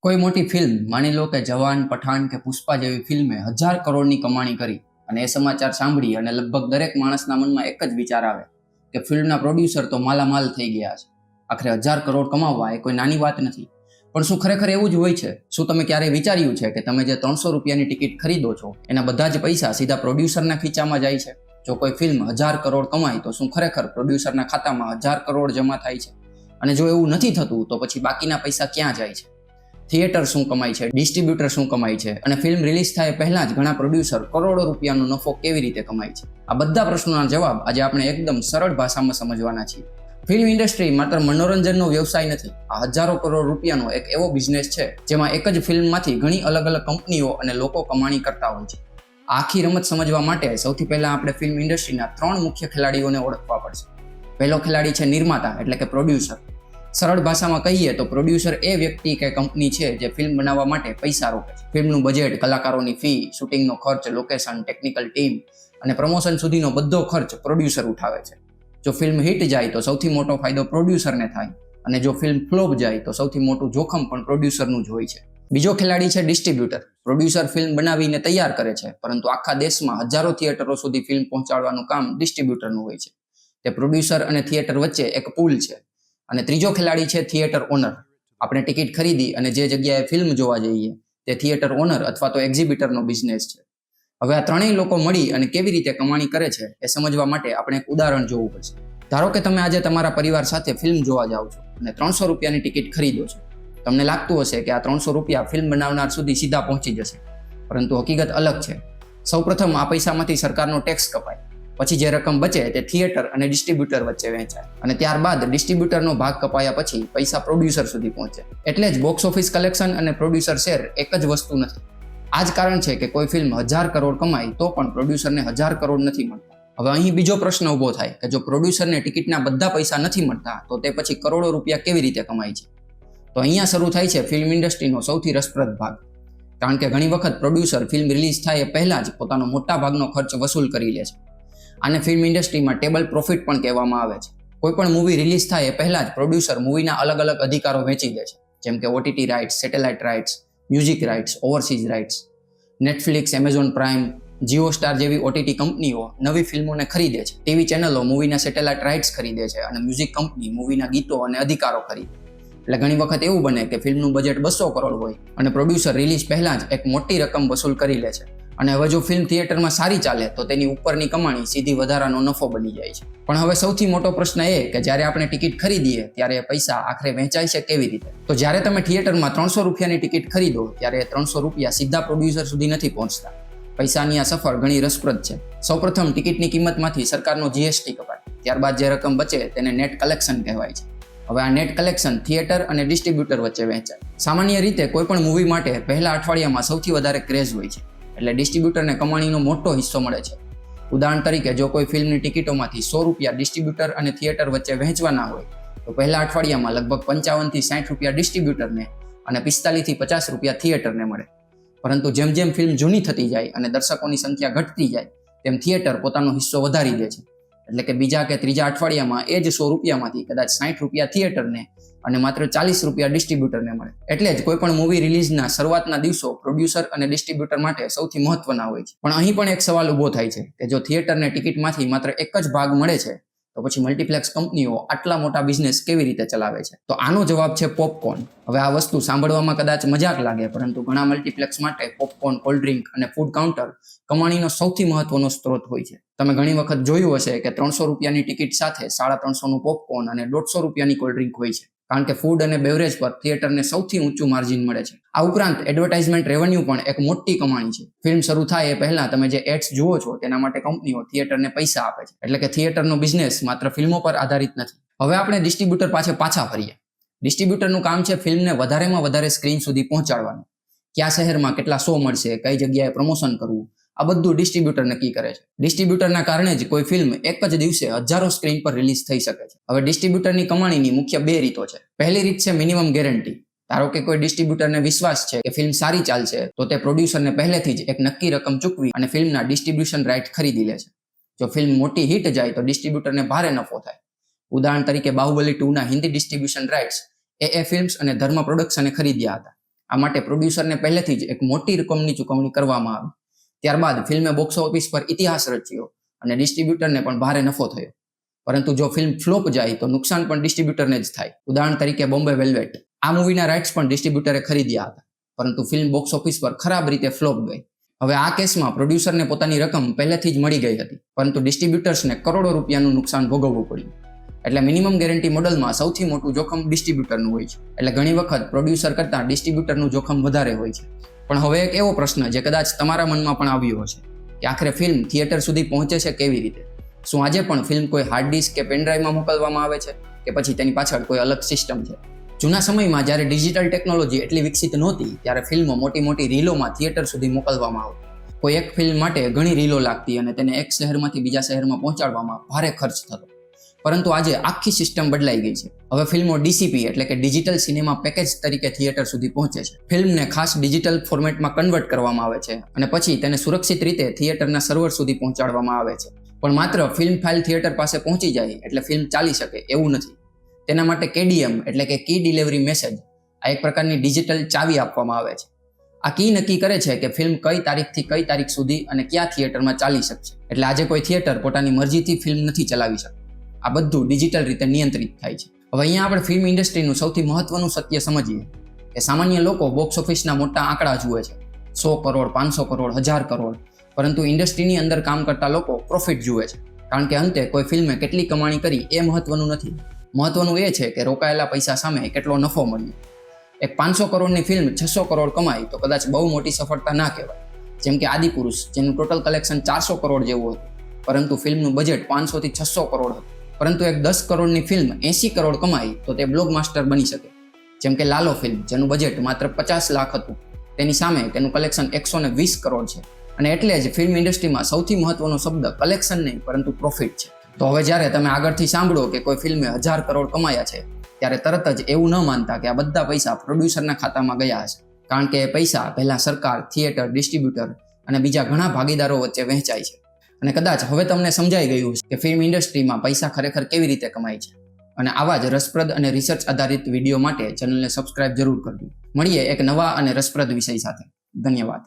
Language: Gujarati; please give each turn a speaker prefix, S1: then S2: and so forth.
S1: કોઈ મોટી ફિલ્મ માની લો કે જવાન, પઠાણ કે પુષ્પા જેવી ફિલ્મે 1000 કરોડની કમાણી કરી અને એ સમાચાર સાંભળી અને લગભગ દરેક માણસના મનમાં એક જ વિચાર આવે કે ફિલ્મના પ્રોડ્યુસર તો માલામાલ થઈ ગયા છે. આખરે 1000 કરોડ કમાવવા એ કોઈ નાની વાત નથી. પણ શું ખરેખર એવું જ હોય છે? શું તમે ક્યારેય વિચાર્યું છે કે તમે જે 300 રૂપિયાની ટિકિટ ખરીદો છો એના બધા જ પૈસા સીધા પ્રોડ્યુસરના ખીચામાં જાય છે? જો કોઈ ફિલ્મ 1000 કરોડ કમાય તો શું ખરેખર પ્રોડ્યુસરના ખાતામાં 1000 કરોડ જમા થાય છે? અને જો એવું નથી થતું તો પછી બાકીના પૈસા ક્યાં જાય છે? થિયેટર શું કમાય છે, ડિસ્ટ્રીબ્યુટર શું કમાય છે, અને ફિલ્મ રિલીઝ થાય પહેલા જ ઘણા પ્રોડ્યુસર કરોડો રૂપિયાનો નફો કેવી રીતે કમાય છે? આ બધા પ્રશ્નોના જવાબ આજે આપણે એકદમ સરળ ભાષામાં સમજવાના છીએ. ફિલ્મ ઇન્ડસ્ટ્રી માત્ર મનોરંજનનો વ્યવસાય નથી. આ હજારો કરોડ રૂપિયાનો એક એવો બિઝનેસ છે જેમાં એક જ ફિલ્મમાંથી ઘણી અલગ અલગ કંપનીઓ અને લોકો કમાણી કરતા હોય છે. આખી રમત સમજવા માટે સૌથી પહેલા આપણે ફિલ્મ ઇન્ડસ્ટ્રીના 3 મુખ્ય ખેલાડીઓને ઓળખવા પડશે. પહેલો ખેલાડી છે નિર્માતા એટલે કે પ્રોડ્યુસર. સરળ ભાષામાં કહીએ તો પ્રોડ્યુસર એ વ્યક્તિ કે કંપની છે જે ફિલ્મ બનાવવા માટે પૈસા રોકે છે. ફિલ્મનું બજેટ, કલાકારોની ફી, શૂટિંગનો ખર્ચ, લોકેશન, ટેકનિકલ ટીમ અને પ્રમોશન સુધીનો બધો ખર્ચ પ્રોડ્યુસર ઉઠાવે છે. જો ફિલ્મ હિટ જાય તો સૌથી મોટો ફાયદો પ્રોડ્યુસરને થાય અને જો ફિલ્મ ફ્લોપ જાય તો સૌથી મોટું જોખમ પણ પ્રોડ્યુસરનું જ હોય છે. બીજો ખેલાડી છે ડિસ્ટ્રીબ્યુટર. પ્રોડ્યુસર ફિલ્મ બનાવીને તૈયાર કરે છે, પરંતુ આખા દેશમાં હજારો થિયેટરો સુધી ફિલ્મ પહોંચાડવાનું કામ ડિસ્ટ્રીબ્યુટરનું હોય છે. તે પ્રોડ્યુસર અને થિયેટર વચ્ચે એક પુલ છે. અને ત્રીજો ખેલાડી છે થિયેટર ઓનર. આપણે ટિકિટ ખરીદી અને જે જગ્યાએ ફિલ્મ જોવા જઈએ તે થિયેટર ઓનર અથવા તો એક્ઝિબિટરનો બિઝનેસ છે. હવે આ ત્રણેય લોકો મળી અને કેવી રીતે કમાણી કરે છે એ સમજવા માટે આપણે એક ઉદાહરણ જોવું પડશે. ધારો કે તમે આજે તમારા પરિવાર સાથે ફિલ્મ જોવા જાઓ છો અને 300 રૂપિયાની ટિકિટ ખરીદો છો. તમને લાગતું હશે કે આ 300 રૂપિયા ફિલ્મ બનાવનાર સુધી સીધા પહોંચી જશે, પરંતુ હકીકત અલગ છે. સૌપ્રથમ આ પૈસામાંથી સરકારનો ટેક્સ કપાય, પછી જે રકમ બચે તે થિયેટર અને ડિસ્ટ્રીબ્યુટર વચ્ચે વહેંચાય અને ત્યારબાદ ડિસ્ટ્રીબ્યુટરનો ભાગ કપાયા પછી પૈસા પ્રોડ્યુસર સુધી પહોંચે. એટલે જ બોક્સ ઓફિસ કલેક્શન અને પ્રોડ્યુસર શેર એક જ વસ્તુ નથી. આ જ કારણ છે કે કોઈ ફિલ્મ 1000 કરોડ કમાય તો પણ પ્રોડ્યુસરને 1000 કરોડ નથી મળતા. હવે અહીં બીજો પ્રશ્ન ઊભો થાય કે જો પ્રોડ્યુસરને ટિકિટના બધા પૈસા નથી મળતા તો તે પછી કરોડો રૂપિયા કેવી રીતે કમાય છે? તો અહીંયા શરૂ થાય છે ફિલ્મ ઇન્ડસ્ટ્રીનો સૌથી રસપ્રદ ભાગ. કારણ કે ઘણી વખત પ્રોડ્યુસર ફિલ્મ રિલીઝ થાય એ પહેલા જ પોતાનો મોટા ભાગનો ખર્ચ વસૂલ કરી લે છે. આને ફિલ્મ ઇન્ડસ્ટ્રીમાં ટેબલ પ્રોફિટ પણ કહેવામાં આવે છે. કોઈ પણ મૂવી રિલીઝ થાય એ પહેલા જ પ્રોડ્યુસર મૂવીના અલગ અલગ અધિકારો વેચી દે છે, જેમ કે OTT rights, satellite rights, music rights, overseas rights. Netflix, Amazon Prime, Jio Star જેવી ઓટીટી કંપનીઓ નવી ફિલ્મોને ખરીદે છે. ટીવી ચેનલો મૂવીના સેટેલાઇટ રાઇટ્સ ખરીદે છે અને મ્યુઝિક કંપની મૂવીના ગીતો અને અધિકારો ખરીદે. એટલે ઘણી વખત એવું બને કે ફિલ્મનું બજેટ 200 કરોડ હોય અને પ્રોડ્યુસર રિલીઝ પહેલા જ એક મોટી રકમ વસૂલ કરી લે છે. અને હવે જો ફિલ્મ થિયેટરમાં સારી ચાલે તો તેની ઉપરની કમાણી સીધી વધારાનો નફો બની જાય છે. પણ હવે સૌથી મોટો પ્રશ્ન એ કે જ્યારે આપણે ટિકિટ ખરીદીએ ત્યારે પૈસા આખરે વહેંચાય છે કેવી રીતે? તો જ્યારે તમે થિયેટરમાં 300 રૂપિયાની ટિકિટ ખરીદો ત્યારે 300 રૂપિયા સીધા પ્રોડ્યુસર સુધી નથી પહોંચતા. પૈસાની આ સફર ઘણી રસપ્રદ છે. સૌપ્રથમ ટિકિટની કિંમતમાંથી સરકારનો જીએસટી કપાય. ત્યારબાદ જે રકમ બચે તેને નેટ કલેક્શન કહેવાય છે. હવે આ નેટ કલેક્શન થિયેટર અને ડિસ્ટ્રીબ્યુટર વચ્ચે વહેંચાય. સામાન્ય રીતે કોઈ પણ મૂવી માટે પહેલા અઠવાડિયામાં સૌથી વધારે ક્રેઝ હોય છે, એટલે ડિસ્ટ્રીબ્યુટરને કમાણીનો મોટો હિસ્સો મળે છે. ઉદાહરણ તરીકે જો કોઈ ફિલ્મની ટિકિટોમાંથી 100 રૂપિયા ડિસ્ટ્રીબ્યુટર અને થિયેટર વચ્ચે વહેંચવાના હોય તો પહેલા અઠવાડિયામાં લગભગ 55 થી 60 રૂપિયા ડિસ્ટ્રીબ્યુટરને અને 45 થી 50 રૂપિયા થિયેટરને મળે. પરંતુ જેમ જેમ ફિલ્મ જૂની થતી જાય અને દર્શકોની સંખ્યા ઘટતી જાય તેમ થિયેટર પોતાનો હિસ્સો વધારી દે છે. એટલે કે બીજા કે ત્રીજા અઠવાડિયામાં એ જ 100 રૂપિયામાંથી કદાચ 60 રૂપિયા થિયેટરને અને માત્ર 40 રૂપિયા ડિસ્ટ્રીબ્યુટરને મળે. એટલે જ કોઈ પણ મૂવી રિલીઝના શરૂઆતના દિવસો પ્રોડ્યુસર અને ડિસ્ટ્રીબ્યુટર માટે સૌથી મહત્વના હોય છે. પણ અહીં પણ એક સવાલ ઊભો થાય છે કે જો થિયેટરને ટિકિટમાંથી માત્ર એક જ ભાગ મળે છે તો પછી મલ્ટીપ્લેક્સ કંપનીઓ આટલા મોટા બિઝનેસ કેવી રીતે ચલાવે છે? તો આનો જવાબ છે પોપકોર્ન. હવે આ વસ્તુ સાંભળવામાં કદાચ મજાક લાગે, પરંતુ ઘણા મલ્ટીપ્લેક્સ માટે પોપકોર્ન, કોલ્ડ ડ્રિંક અને ફૂડ કાઉન્ટર કમાણીનો સૌથી મહત્વનો સ્ત્રોત હોય છે. તમે ઘણી વખત જોયું હશે કે 300 રૂપિયાની ટિકિટ સાથે 350 નું પોપકોર્ન અને 150 રૂપિયાની કોલ્ડ ડ્રિંક હોય છે. કારણ કે ફૂડ અને બેવરેજ પર થિયેટરને સૌથી ઊંચું માર્જિન મળે છે. આ ઉપરાંત એડવર્ટાઇઝમેન્ટ રેવન્યુ પણ એક મોટી કમાણી છે. ફિલ્મ શરૂ થાય એ પહેલા તમે જે એડ્સ જુઓ છો તેના માટે કંપનીઓ થિયેટરને પૈસા આપે છે. એટલે કે થિયેટરનો બિઝનેસ માત્ર ફિલ્મો પર આધારિત નથી. હવે આપણે ડિસ્ટ્રીબ્યુટર પાછા ફરીએ. ડિસ્ટ્રીબ્યુટરનું કામ છે ફિલ્મને વધારેમાં વધારે સ્ક્રીન સુધી પહોંચાડવાનું. કયા શહેરમાં કેટલા શો મળશે, કઈ જગ્યાએ પ્રમોશન કરવું, આ બધું ડિસ્ટ્રીબ્યુટર નક્કી કરે છે. ડિસ્ટ્રીબ્યુટરના કારણે જ કોઈ ફિલ્મ એક જ દિવસે હજારો સ્ક્રીન પર રિલીઝ થઈ શકે છે. હવે ડિસ્ટ્રીબ્યુટરની કમાણીની મુખ્ય 2 રીતો છે. પહેલી રીત છે મિનિમમ ગેરંટી. ધારો કે કોઈ ડિસ્ટ્રીબ્યુટરને વિશ્વાસ છે કે ફિલ્મ સારી ચાલશે તો તે પ્રોડ્યુસરને પહેલેથી જ એક નક્કી રકમ ચૂકવી અને ફિલ્મના ડિસ્ટ્રીબ્યુશન રાઇટ ખરીદી લે છે. જો ફિલ્મ મોટી હિટ જાય તો ડિસ્ટ્રીબ્યુટરને ભારે નફો થાય. ઉદાહરણ તરીકે બાહુબલી 2 ના હિન્દી ડિસ્ટ્રીબ્યુશન રાઇટ્સ એ ફિલ્મ્સ અને ધર્મ પ્રોડક્શને ખરીદ્યા હતા. આ માટે પ્રોડ્યુસરને પહેલેથી જ એક મોટી રકમની ચૂકવણી કરવામાં આવી. ત્યારબાદ ફિલ્મે બોક્સ ઓફિસ પર ઇતિહાસ રચ્યો અને ડિસ્ટ્રીબ્યુટરને પણ ભારે નફો થયો. પરંતુ જો ફિલ્મ ફ્લોપ જાય તો નુકસાન પણ ડિસ્ટ્રીબ્યુટરને જ થાય. ઉદાહરણ તરીકે બોમ્બે વેલ્વેટ. આ મૂવીના રાઇટ્સ પણ ડિસ્ટ્રીબ્યુટરે ખરીદ્યા હતા, પરંતુ ફિલ્મ બોક્સ ઓફિસ પર ખરાબ રીતે ફ્લોપ ગઈ. હવે આ કેસમાં પ્રોડ્યુસરને પોતાની રકમ પહેલેથી જ મળી ગઈ હતી, પરંતુ ડિસ્ટ્રીબ્યુટર્સને કરોડો રૂપિયાનું નુકસાન ભોગવવું પડ્યું. એટલે મિનિમમ ગેરંટી મોડલમાં સૌથી મોટું જોખમ ડિસ્ટ્રીબ્યુટરનું હોય છે. એટલે ઘણી વખત પ્રોડ્યુસર કરતાં ડિસ્ટ્રીબ્યુટરનું જોખમ વધારે હોય છે. પણ હવે એક એવો પ્રશ્ન જે કદાચ તમારા મનમાં પણ આવ્યો હશે કે આખરે ફિલ્મ થિયેટર સુધી પહોંચે છે કેવી રીતે? શું આજે પણ ફિલ્મ કોઈ હાર્ડ ડિસ્ક કે પેનડ્રાઈવમાં મોકલવામાં આવે છે કે પછી તેની પાછળ કોઈ અલગ સિસ્ટમ છે? જૂના સમયમાં જ્યારે ડિજિટલ ટેકનોલોજી એટલી વિકસિત નહોતી ત્યારે ફિલ્મો મોટી રીલોમાં થિયેટર સુધી મોકલવામાં આવતી. કોઈ એક ફિલ્મ માટે ઘણી રીલો લાગતી અને તેને એક શહેરમાંથી બીજા શહેરમાં પહોંચાડવામાં ભારે ખર્ચ થતો. પરંતુ આજે આખી સિસ્ટમ બદલાઈ ગઈ છે. હવે ફિલ્મો ડીસીપી એટલે કે ડિજિટલ સિનેમા પેકેજ તરીકે થિયેટર સુધી પહોંચે છે. ફિલ્મને ખાસ ડિજિટલ ફોર્મેટમાં કન્વર્ટ કરવામાં આવે છે અને પછી તેને સુરક્ષિત રીતે થિયેટરના સર્વર સુધી પહોંચાડવામાં આવે છે. પણ માત્ર ફિલ્મ ફાઇલ થિયેટર પાસે પહોંચી જાય એટલે ફિલ્મ ચાલી શકે એવું નથી. તેના માટે KDM એટલે કે કી ડિલિવરી મેસેજ, આ એક પ્રકારની ડિજિટલ ચાવી આપવામાં આવે છે. આ કી નક્કી કરે છે કે ફિલ્મ કઈ તારીખથી કઈ તારીખ સુધી અને કયા થિયેટરમાં ચાલી શકશે. એટલે આજે કોઈ થિયેટર પોતાની મરજીથી ફિલ્મ નથી ચલાવી શકતું. આ બધું ડિજિટલ રીતે નિયંત્રિત થાય છે. હવે અહીંયા આપણે ફિલ્મ ઇન્ડસ્ટ્રીનું સૌથી મહત્વનું સત્ય સમજીએ કે સામાન્ય લોકો બોક્સ ઓફિસના મોટા આંકડા જુએ છે, 100 કરોડ, 500 કરોડ, 1000 કરોડ. પરંતુ ઇન્ડસ્ટ્રીની અંદર કામ કરતા લોકો પ્રોફિટ જુએ છે. કારણ કે અંતે કોઈ ફિલ્મે કેટલી કમાણી કરી એ મહત્વનું નથી. મહત્વનું એ છે કે રોકાયેલા પૈસા સામે કેટલો નફો મળ્યો. એક 500 કરોડની ફિલ્મ 600 કરોડ કમાઈ તો કદાચ બહુ મોટી સફળતા ના કહેવાય. જેમ કે આદિપુરુષ, જેનું ટોટલ કલેક્શન 400 કરોડ જેવું હતું, પરંતુ ફિલ્મનું બજેટ 500 થી 600 કરોડ હતું. પરંતુ એક 10 કરોડની ફિલ્મ 80 કરોડ કમાઈ તો તે બ્લોકબસ્ટર બની શકે. જેમ કે લાલો ફિલ્મ, જેનું બજેટ માત્ર 50 લાખ હતું, તેની સામે તેનું કલેક્શન 120 કરોડ છે. અને એટલે જ ફિલ્મ ઇન્ડસ્ટ્રીમાં સૌથી મહત્વનો શબ્દ કલેક્શન નહીં પરંતુ પ્રોફિટ છે. તો હવે જ્યારે તમે આગળથી સાંભળો કે કોઈ ફિલ્મે 1000 કરોડ કમાયા છે, ત્યારે તરત જ એવું ન માનતા કે આ બધા પૈસા પ્રોડ્યુસરના ખાતામાં ગયા હશે. કારણ કે એ પૈસા પહેલા સરકાર, થિયેટર, ડિસ્ટ્રીબ્યુટર અને બીજા ઘણા ભાગીદારો વચ્ચે વહેંચાય છે. અને કદાચ હવે તમને સમજાઈ ગયું છે કે ફિલ્મ ઇન્ડસ્ટ્રીમાં પૈસા ખરેખર કેવી રીતે કમાય છે. અને આવા જ રસપ્રદ અને રિસર્ચ આધારિત વિડીયો માટે ચેનલને સબસ્ક્રાઇબ જરૂર કરજો. મળીએ એક નવા અને રસપ્રદ વિષય સાથે. ધન્યવાદ.